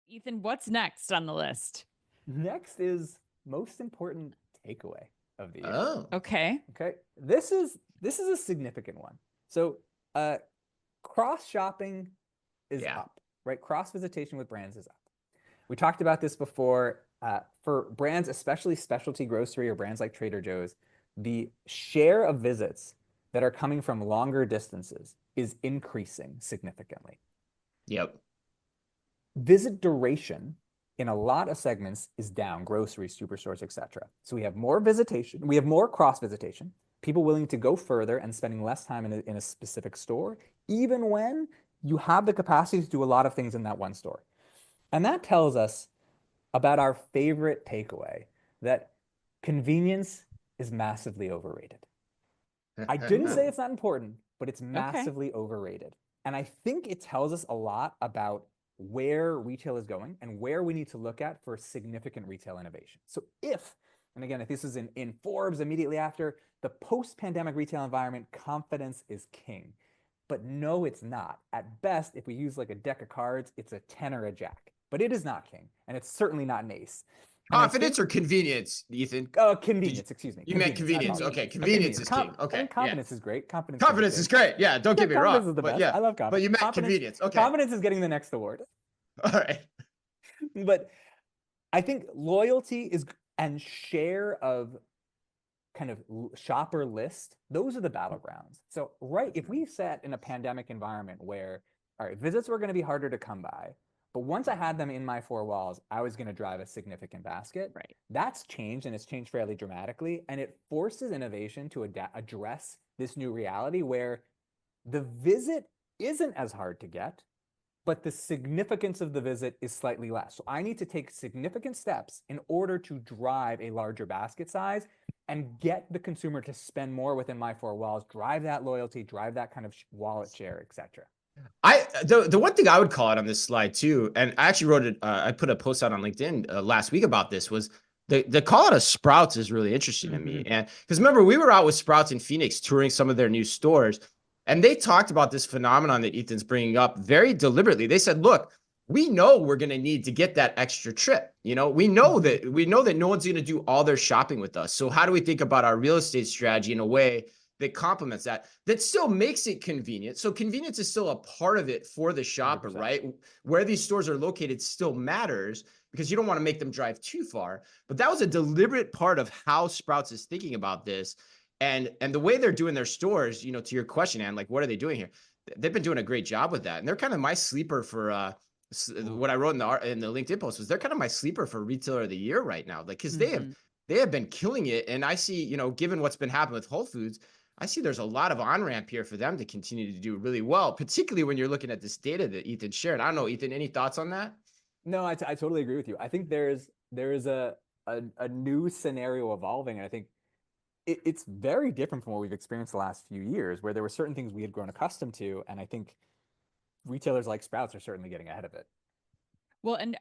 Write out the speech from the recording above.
Ethan, what's next on the list? Next is most important takeaway of the year. Oh, Okay. Okay, this is a significant one. So, cross shopping is yeah. up, right? Cross visitation with brands is up. We talked about this before. For brands, especially specialty grocery or brands like Trader Joe's, the share of visits that are coming from longer distances is increasing significantly. Yep. Visit duration in a lot of segments is down, groceries, superstores, etc. So we have more visitation, we have more cross visitation, people willing to go further and spending less time in a specific store, even when you have the capacity to do a lot of things in that one store. And that tells us about our favorite takeaway, that convenience is massively overrated. I didn't say it's not important, but it's massively overrated. And I think it tells us a lot about where retail is going and where we need to look at for significant retail innovation. So and again, if this is in Forbes immediately after, the post-pandemic retail environment, confidence is king. But no, it's not. At best, if we use like a deck of cards, it's a 10 or a jack. But it is not king, and it's certainly not an ace. Confidence or convenience, Ethan? Convenience, excuse me. You meant convenience. Okay, convenience is king. Okay, I think confidence is great. Confidence is great. Yeah, don't get me wrong. Confidence is the best. Yeah, I love confidence. But you meant convenience. Okay. Confidence is getting the next award. All right. But I think loyalty is and share of kind of shopper list, those are the battlegrounds. So, right, if we sat in a pandemic environment where, all right, visits were going to be harder to come by, but once I had them in my four walls, I was going to drive a significant basket. Right. That's changed, and it's changed fairly dramatically. And it forces innovation to address this new reality where the visit isn't as hard to get, but the significance of the visit is slightly less. So I need to take significant steps in order to drive a larger basket size and get the consumer to spend more within my four walls, drive that loyalty, drive that kind of wallet share, etc. The one thing I would call it on this slide too, and I actually wrote it. I put a post out on LinkedIn last week about this. Was the call out of Sprouts is really interesting to me, and because remember we were out with Sprouts in Phoenix touring some of their new stores, and they talked about this phenomenon that Ethan's bringing up very deliberately. They said, "Look, we know we're going to need to get that extra trip. You know, we know that no one's going to do all their shopping with us. So how do we think about our real estate strategy in a way that complements that still makes it convenient? So convenience is still a part of it for the shopper, 100%. right? Where these stores are located still matters because you don't want to make them drive too far. But that was a deliberate part of how Sprouts is thinking about this. And the way they're doing their stores, you know, to your question, Ann, like, what are they doing here? They've been doing a great job with that. And they're kind of my sleeper for what I wrote in the LinkedIn post was they're kind of my sleeper for retailer of the year right now. Like, cause they have been killing it. And I see, you know, given what's been happening with Whole Foods, I see there's a lot of on-ramp here for them to continue to do really well, particularly when you're looking at this data that Ethan shared. I don't know, Ethan, any thoughts on that? No, I totally agree with you. I think there is a new scenario evolving, and I think it's very different from what we've experienced the last few years, where there were certain things we had grown accustomed to, and I think retailers like Sprouts are certainly getting ahead of it. Well, and